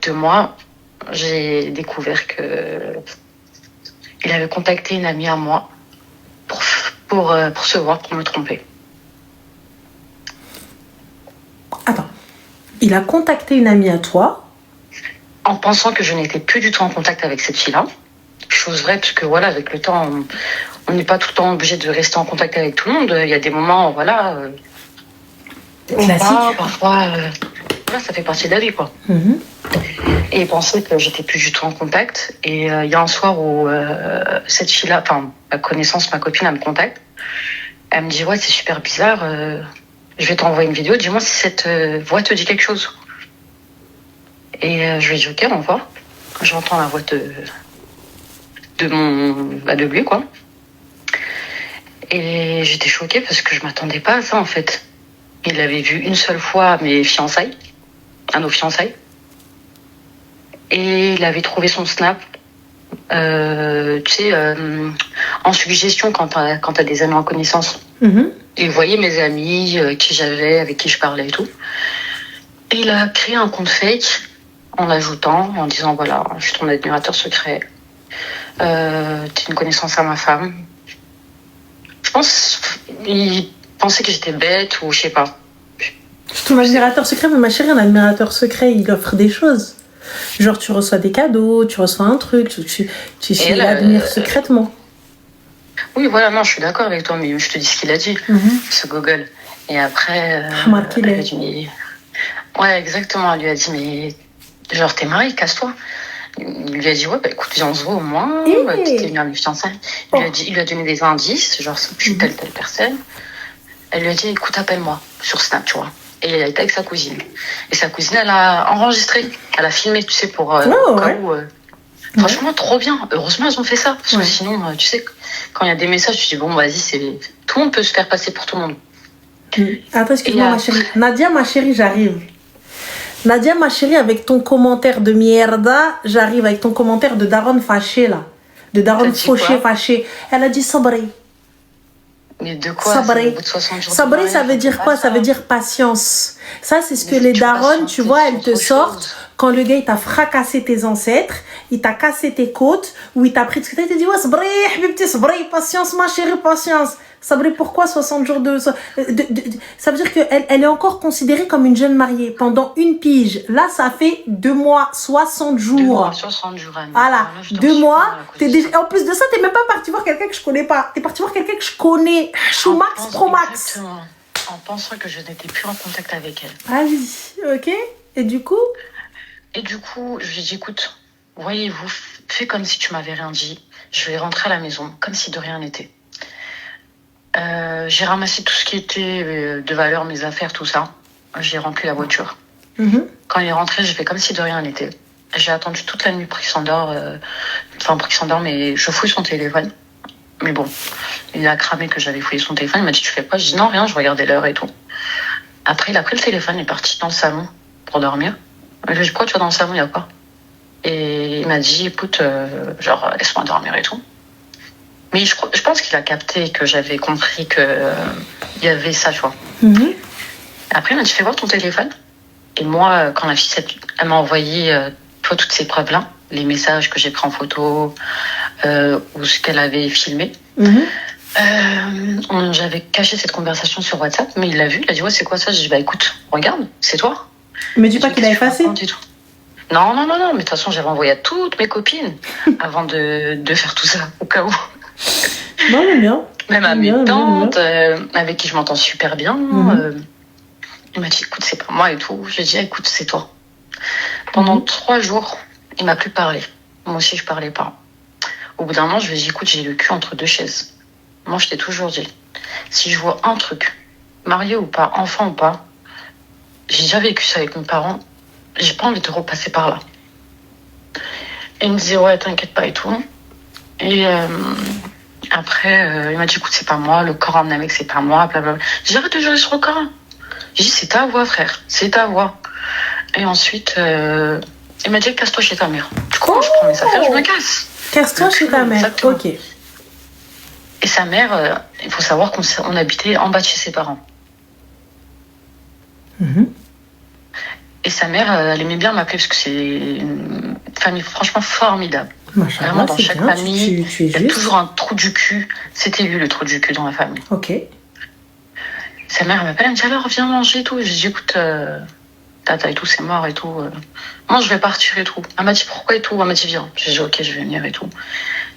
2 mois, j'ai découvert que il avait contacté une amie à moi pour se voir, pour me tromper. Attends. Il a contacté une amie à toi. En pensant que je n'étais plus du tout en contact avec cette fille-là. Chose vraie, parce que voilà, avec le temps, on n'est pas tout le temps obligé de rester en contact avec tout le monde. Il y a des moments, voilà. Classique. Parfois, voilà, ça fait partie de la vie, quoi. Mm-hmm. Et il pensait que j'étais plus du tout en contact. Et il y a un soir où cette fille-là, enfin, ma connaissance, ma copine, elle me contacte. Elle me dit, ouais, c'est super bizarre. Je vais t'envoyer une vidéo. Dis-moi si cette voix te dit quelque chose. Et je lui ai dit, ok, on voit. J'entends la voix de lui, quoi. Et j'étais choquée parce que je m'attendais pas à ça, en fait. Il l'avait vu une seule fois à nos fiançailles. Et il avait trouvé son snap, en suggestion quand t'as des amis en connaissance. Mm-hmm. Il voyait mes amis, qui j'avais, avec qui je parlais et tout. Et il a créé un compte fake en l'ajoutant, en disant, voilà, je suis ton admirateur secret. T'es une connaissance à ma femme. Je pense il pensait que j'étais bête ou je sais pas. Ton admirateur secret, mais ma chérie, un admirateur secret, il offre des choses. Genre, tu reçois des cadeaux, tu reçois un truc, tu l'admires secrètement. Oui, voilà, non, je suis d'accord avec toi, mais je te dis ce qu'il a dit, ce Google. Et après, elle lui a dit, mais... Ouais, exactement, elle lui a dit, mais genre, t'es mariée, casse-toi. Il lui a dit, ouais, bah écoute, viens, on se voit au moins. T'es une amie fiançaille. Il lui a donné des indices, genre, je suis telle personne. Elle lui a dit, écoute, appelle-moi sur Snap, tu vois. Et elle était avec sa cousine. Et sa cousine, elle a enregistré, elle a filmé, tu sais, pour au cas où. Franchement, trop bien. Heureusement, ils ont fait ça. Parce que sinon, tu sais, quand il y a des messages, tu dis, bon, vas-y, tout le monde peut se faire passer pour tout le monde. Attends, excuse-moi, ma chérie. Nadia, ma chérie, j'arrive. Nadia, ma chérie, avec ton commentaire de mierda, j'arrive avec ton commentaire de Daron fâché, là. De Daron fâché. Elle a dit sabri. Mais de quoi? Sabri. Sabri, ça veut dire quoi? Ça veut dire patience. Ça, c'est ce que les darons, tu vois, elles te sortent quand le gars, il t'a fracassé tes ancêtres, il t'a cassé tes côtes, ou il t'a pris de ce que t'as, il t'a dit, ouais, sabri, habibti, sabri, patience, ma chérie, patience. Sabri, pourquoi 60 jours ça veut dire qu'elle est encore considérée comme une jeune mariée pendant une pige. Là, ça fait 2 mois, 60 jours. 2 mois, 60 jours. Voilà, 2 mois. En plus de ça, t'es même pas parti voir quelqu'un que je connais pas. T'es parti voir quelqu'un que je connais. Choumax, Promax. Exactement. En pensant que je n'étais plus en contact avec elle. Ah oui, ok. Et du coup, je lui ai dit, écoute, voyez-vous, fais comme si tu m'avais rien dit. Je vais rentrer à la maison, comme si de rien n'était. J'ai ramassé tout ce qui était de valeur, mes affaires, tout ça. J'ai rempli la voiture. Quand il est rentré, j'ai fait comme si de rien n'était. J'ai attendu toute la nuit pour qu'il s'endort. Mais je fouille son téléphone. Mais bon, il a cramé que j'avais fouillé son téléphone. Il m'a dit, tu fais quoi? Je dis non, rien, je regardais l'heure et tout. Après, il a pris le téléphone, il est parti dans le salon pour dormir. Je lui ai dit, pourquoi tu vas dans le salon, il y a quoi? Et il m'a dit, écoute, laisse-moi dormir et tout. Mais je pense qu'il a capté que j'avais compris il y avait ça, tu vois. Après, il m'a dit, fais voir ton téléphone. Et moi, quand la fille, elle m'a envoyé toutes ces preuves-là, les messages que j'ai pris en photo, ou ce qu'elle avait filmé. J'avais caché cette conversation sur WhatsApp, mais il l'a vu, il a dit, ouais, c'est quoi ça? J'ai dit, bah écoute, regarde, c'est toi. Mais dis pas qu'il a effacé. Non, mais de toute façon, j'avais envoyé à toutes mes copines avant de faire tout ça, au cas où. Non, mais bien. Même à mes tantes, avec qui je m'entends super bien. Il m'a dit, écoute, c'est pas moi et tout. J'ai dit, écoute, c'est toi. Pendant 3 jours, il m'a plus parlé. Moi aussi, je parlais pas. Au bout d'un moment, je lui ai dit, écoute, j'ai le cul entre 2 chaises. Moi, je t'ai toujours dit, si je vois un truc, marié ou pas, enfant ou pas, j'ai déjà vécu ça avec mes parents, j'ai pas envie de repasser par là. Et il me disait, ouais, t'inquiète pas et tout. Et après, il m'a dit, écoute, c'est pas moi, le Coran avec c'est pas moi, blablabla. J'ai dit, arrête de jouer sur le Coran. J'ai dit, c'est ta voix, frère, c'est ta voix. Et ensuite, il m'a dit, casse-toi chez ta mère. Du coup, je prends mes affaires, je me casse. Casse-toi chez ta mère, exactement. Ok. Et sa mère, il faut savoir qu'on habitait en bas de chez ses parents. Et sa mère, elle aimait bien m'appeler parce que c'est une famille franchement formidable. Vraiment, dans chaque famille, il y a toujours un trou du cul. C'était lui le trou du cul dans la famille. Ok. Sa mère m'appelle, elle me dit alors viens manger et tout. Et je dis écoute, tata et tout, c'est mort et tout. Moi, je vais partir et tout. Elle m'a dit pourquoi et tout. Elle m'a dit viens. J'ai dit ok, je vais venir et tout.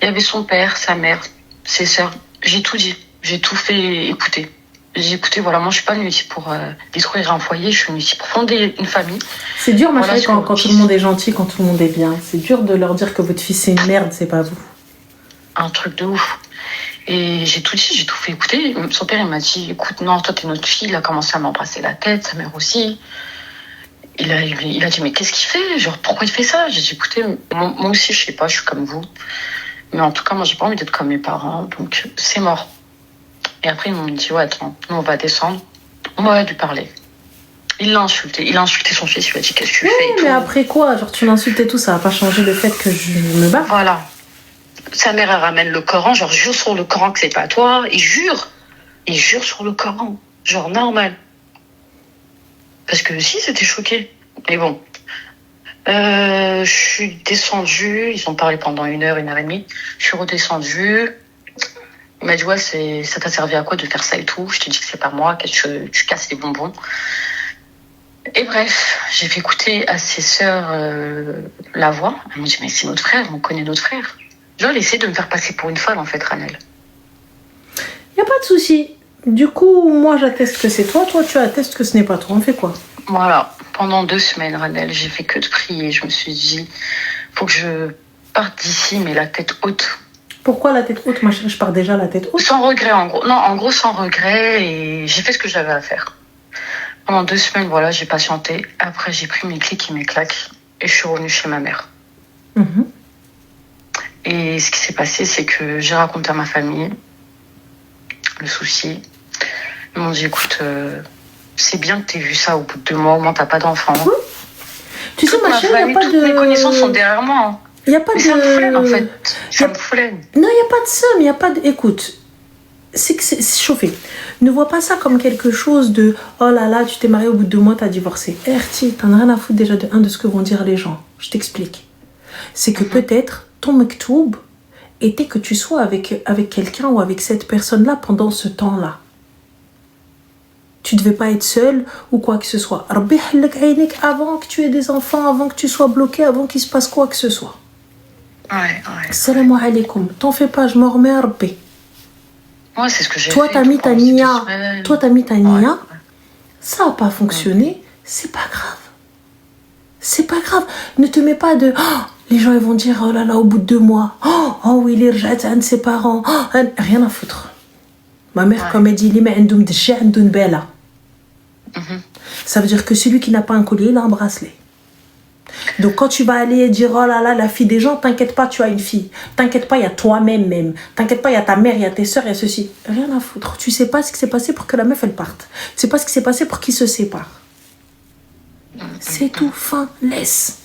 Il y avait son père, sa mère, ses sœurs. J'ai tout dit. J'ai tout fait écouter. J'ai dit écoutez, voilà, moi je suis pas venue ici pour détruire un foyer, je suis venue ici pour fonder une famille. C'est dur, ma chérie, quand tout le monde est gentil, quand tout le monde est bien. C'est dur de leur dire que votre fils c'est une merde, c'est pas vous. Un truc de ouf. Et j'ai tout dit, j'ai tout fait écouter. Son père, il m'a dit écoute, non, toi t'es notre fille. Il a commencé à m'embrasser la tête, sa mère aussi. Il a dit mais qu'est-ce qu'il fait? Genre pourquoi il fait ça? J'ai dit écoutez, moi aussi je sais pas, je suis comme vous. Mais en tout cas, moi j'ai pas envie d'être comme mes parents, donc c'est mort. Et après, ils m'ont dit ouais, attends, nous on va descendre. On va lui parler. Il l'a insulté son fils, il lui a dit qu'est-ce que tu fais et tout. Mais après quoi? Genre tu l'insultes et tout, ça va pas changer le fait que je me bats. Voilà. Sa mère, elle ramène le Coran, genre jure sur le Coran que c'est pas toi. Il jure sur le Coran, genre normal. Parce que si, c'était choqué. Mais bon. Je suis descendue, ils ont parlé pendant 1 heure, 1h30. Je suis redescendue. Il m'a dit ouais, ça t'a servi à quoi de faire ça et tout? Je te dis que c'est pas moi, que tu casses les bonbons. Et bref, j'ai fait écouter à ses sœurs la voix. Elles m'ont dit mais c'est notre frère, on connaît notre frère. Genre, elle essaie de me faire passer pour une folle en fait, Ranel. Y a pas de souci. Du coup, moi j'atteste que c'est toi, toi tu attestes que ce n'est pas toi. On fait quoi? Voilà, pendant 2 semaines, Ranel, j'ai fait que de prier. Je me suis dit, faut que je parte d'ici, mais la tête haute. Pourquoi la tête haute, ma chérie? Je pars déjà la tête haute. Sans regret, en gros. Non, en gros, sans regret. Et j'ai fait ce que j'avais à faire. Pendant 2 semaines, voilà, j'ai patienté. Après, j'ai pris mes clics et mes claques. Et je suis revenue chez ma mère. Mm-hmm. Et ce qui s'est passé, c'est que j'ai raconté à ma famille le souci. Ils m'ont dit, écoute, c'est bien que tu aies vu ça au bout de 2 mois, au moins t'as pas d'enfant. Oui. Tu sais, ma chérie, il n'y a pas de... Mes connaissances sont derrière moi. Il n'y a pas de... Ça me flemme, en fait. Ça me flemme. Non, il n'y a pas de ça, mais il n'y a pas de... Écoute, c'est que c'est chauffé. Ne vois pas ça comme quelque chose de oh là là, tu t'es marié au bout de 2 mois, t'as divorcé. Erti, t'en as rien à foutre déjà de ce que vont dire les gens. Je t'explique. C'est que peut-être ton mektoub était que tu sois avec quelqu'un ou avec cette personne-là pendant ce temps-là. Tu devais pas être seule ou quoi que ce soit. Rabbi halak aynik avant que tu aies des enfants, avant que tu sois bloqué, avant qu'il se passe quoi que ce soit. Ouais. Salam alaikum. T'en fais pas, je m'en remets à Rabbi. Ouais, c'est ce que j'ai fait. Toi, t'as mis ta nia. Ça n'a pas fonctionné. C'est pas grave. C'est pas grave. Ne te mets pas de... Oh, les gens ils vont dire, oh là là, au bout de 2 mois. Oh oui, il est rejat un de ses parents. Oh, rien à foutre. Ma mère, comme elle dit, ça veut dire que celui qui n'a pas un collier, il a un bracelet. Donc quand tu vas aller dire oh là là la fille des gens, t'inquiète pas, tu as une fille, t'inquiète pas, il y a toi-même même, t'inquiète pas, il y a ta mère, il y a tes soeurs, il y a ceci, rien à foutre. Tu sais pas ce qui s'est passé pour que la meuf elle parte, tu sais pas ce qui s'est passé pour qu'ils se séparent. C'est tout, fin, laisse.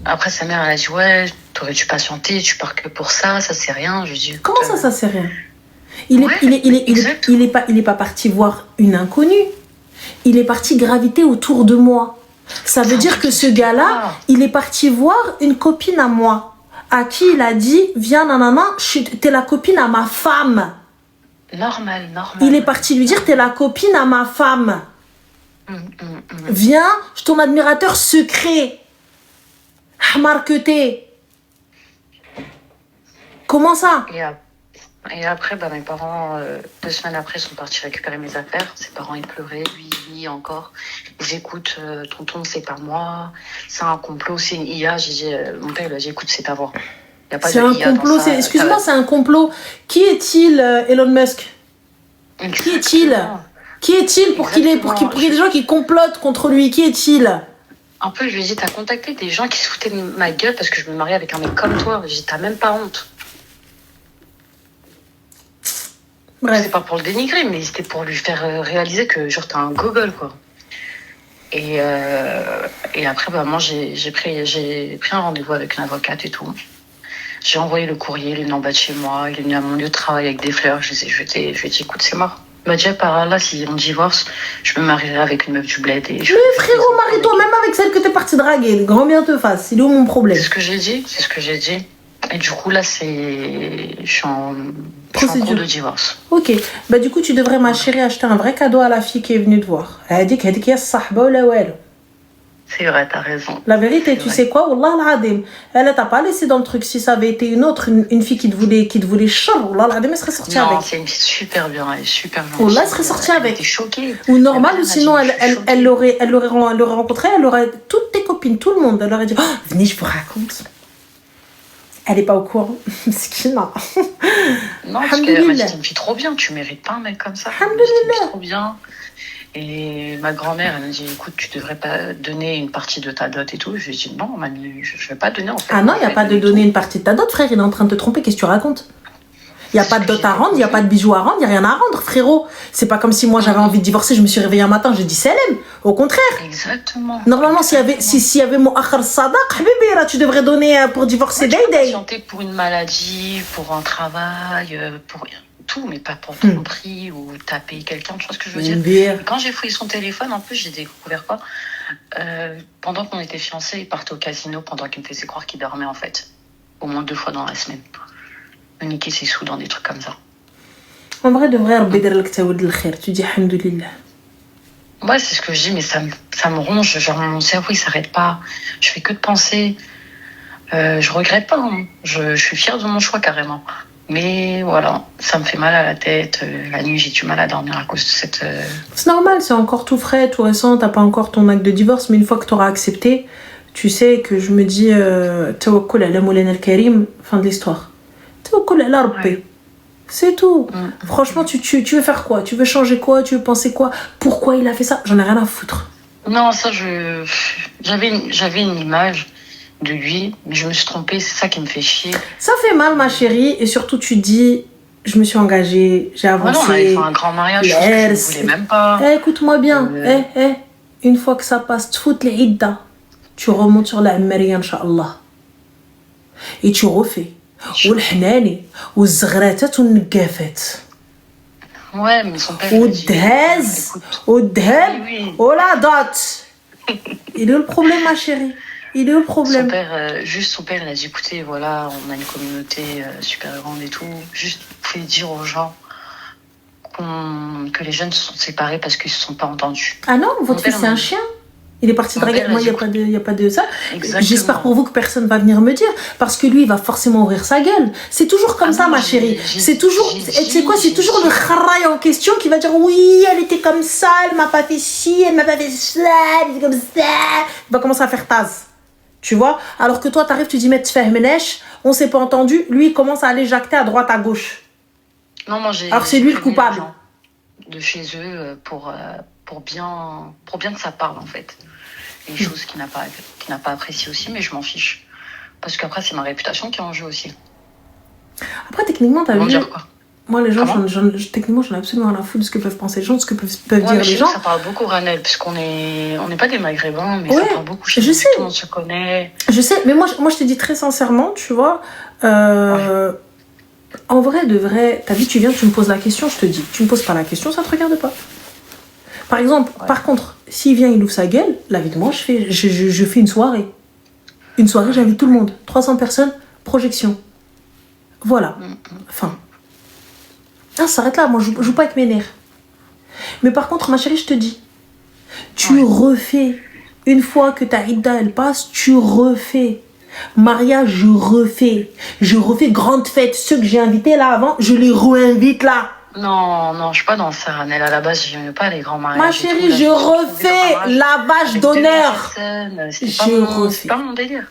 Après sa mère elle a dit ouais, t'aurais dû patienter, tu pars que pour ça c'est rien. Je dis comment ça c'est rien? Il est pas parti voir une inconnue, il est parti graviter autour de moi. Ça veut dire que ce gars-là, il est parti voir une copine à moi, à qui il a dit, viens, nanana, t'es la copine à ma femme. Normal. Il est parti lui dire, t'es la copine à ma femme. Viens, je suis ton admirateur secret. Hamar que t'es. Comment ça? Et après, mes parents, 2 semaines après, sont partis récupérer mes affaires. Ses parents, ils pleuraient, lui encore. J'écoute, tonton, c'est pas moi. C'est un complot, c'est une IA. J'ai dit, mon père, il a dit, écoute, c'est ta voix. Y a pas c'est de un IA complot, excuse-moi, c'est un complot. Qui est-il, Elon Musk? Qui est-il pour qu'il y ait des gens qui complotent contre lui? Qui est-il? Un peu, je lui ai dit, t'as contacté des gens qui se foutaient de ma gueule parce que je me mariais avec un mec comme toi. J'ai dit, t'as même pas honte. Bref. C'est pas pour le dénigrer, mais c'était pour lui faire réaliser que genre t'as un gogol quoi. Et après moi j'ai pris un rendez-vous avec une avocate et tout. J'ai envoyé le courrier, il est venu en bas de chez moi, il est venu à mon lieu de travail avec des fleurs. Je lui ai dit écoute c'est mort. Bah déjà par là, si on divorce, je me marierai avec une meuf du bled et je... Mais frérot, marie-toi même avec celle que t'es parti draguer. Grand bien te fasse. Il est où mon problème? C'est ce que j'ai dit, c'est ce que j'ai dit. Et du coup, là, je suis en cours de divorce. Ok. Bah, du coup, tu devrais, ma chérie, acheter un vrai cadeau à la fille qui est venue te voir. Elle dit qu'elle est sahba ou la ouel. C'est vrai, t'as raison. La vérité, tu sais quoi, Wallah al-Adim, elle t'a pas laissé dans le truc. Si ça avait été une autre, une fille qui te voulait char, Wallah al-Adim, elle serait sortie avec. Non, c'est une fille super bien, elle est super gentille. Wallah, elle serait sortie avec. Elle était choquée. Ou normal, ou sinon, elle l'aurait rencontré, elle aurait toutes tes copines, tout le monde. Elle aurait dit, oh, venez, je vous raconte. Elle est pas au courant. Skina. Non, parce qu'elle m'a dit, t'es une fille trop bien, tu mérites pas un mec comme ça. Alhamdoulilah. Trop bien. Et ma grand-mère, elle m'a dit, écoute, tu devrais pas donner une partie de ta dot et tout. Je lui ai dit, non, mamie, je vais pas donner en fait. Ah non, il n'y a pas de donner une partie de ta dot, frère, il est en train de te tromper, qu'est-ce que tu racontes? Il n'y a pas de dot à rendre, il n'y a pas de bijoux à rendre, il n'y a rien à rendre, frérot. C'est pas comme si moi j'avais envie de divorcer, je me suis réveillée un matin, j'ai dit salam. Au contraire. Exactement. Normalement, s'il y avait mon akhar sadaq, habibi, là, tu devrais donner pour divorcer day. Patienter pour une maladie, pour un travail, pour tout, mais pas pour tromperie ou taper quelqu'un, tu vois ce que je veux dire. Quand j'ai fouillé son téléphone, en plus, j'ai découvert quoi pendant qu'on était fiancés, il partait au casino pendant qu'il me faisait croire qu'il dormait en fait. Au moins 2 fois dans la semaine. Niquer ses sous dans des trucs comme ça. En vrai, de vrai, tu dis alhamdoulilah. Ouais, c'est ce que je dis, mais ça me ronge. Genre, mon cerveau, il s'arrête pas. Je fais que de penser. Je regrette pas. Hein. Je suis fière de mon choix, carrément. Mais voilà, ça me fait mal à la tête. La nuit, j'ai du mal à dormir à cause de cette... C'est normal, c'est encore tout frais, tout récent. T'as pas encore ton acte de divorce, mais une fois que t'auras accepté, tu sais que je me dis tawakkul ala Moulana al-Karim, fin de l'histoire. Tawakkul ala Rabbi. C'est tout. Franchement, tu veux faire quoi? Tu veux changer quoi? Tu veux penser quoi? Pourquoi il a fait ça? J'en ai rien à foutre. Non, ça, j'avais une image de lui, mais je me suis trompée, c'est ça qui me fait chier. Ça fait mal, ma chérie, et surtout tu dis, je me suis engagée, j'ai avancé. Non, on avait fait un grand mariage, je ne voulais même pas. Écoute-moi bien, une fois que ça passe, tfout les idda, tu remontes sur la Maria, Inch'Allah. Et tu refais. Ou le Hnani, ou Zghratat, ou le Nqafat. Ouais, mais son père. Ou Dhaz, ou Dhab, ou la dot. Il est où le problème, ma chérie? Il est où le problème? Son père, il a dit, écoutez, voilà, on a une communauté super grande et tout. Juste, vous pouvez dire aux gens que les jeunes se sont séparés parce qu'ils se sont pas entendus. Ah non, votre fils, c'est un chien? Il est parti draguer. Moi, il n'y a pas de ça. Exactement. J'espère pour vous que personne va venir me dire. Parce que lui, il va forcément ouvrir sa gueule. C'est toujours comme ça, ma chérie. C'est toujours, tu sais quoi, c'est toujours le kharaï en question qui va dire oui, elle était comme ça, elle m'a pas fait ci, elle m'a pas fait ça, elle était comme ça. Il va commencer à faire tasse. Tu vois? Alors que toi, t'arrives, tu dis, mais tu fais menesh, on s'est pas entendu. Lui, il commence à aller jacter à droite, à gauche. Non, moi, alors c'est lui le coupable. De chez eux pour bien que ça parle, en fait. Des choses qu'il n'a pas appréciées aussi, mais je m'en fiche. Parce qu'après, c'est ma réputation qui est en jeu aussi. Après, techniquement, t'as vu... dire quoi? Moi, les gens, techniquement, j'en ai absolument rien à foutre de ce que peuvent penser les gens, de ce que peuvent dire les gens. Ça parle beaucoup, Ranel, parce qu'on n'est pas des Maghrébins, mais ça parle beaucoup. Je sais. Tout le monde se connaît. Je sais, mais moi, je te dis très sincèrement, tu vois, en vrai, de vrai, t'as vu, tu viens, tu me poses la question, je te dis. Tu me poses pas la question, ça te regarde pas. Par exemple, par contre, s'il vient, il ouvre sa gueule, là, évidemment, je fais une soirée. Une soirée, j'invite tout le monde. 300 personnes, projection. Voilà. Enfin. Ah, ça s'arrête là, moi je joue pas avec mes nerfs. Mais par contre, ma chérie, je te dis, tu refais. Une fois que ta Idda, elle passe, tu refais. Mariage, je refais. Je refais grande fête. Ceux que j'ai invités là avant, je les réinvite là. Non, je suis pas dans ça, Ranel. À la base, j'aimais pas les grands mariages. Ma chérie, je refais lavage d'honneur. C'est pas mon délire.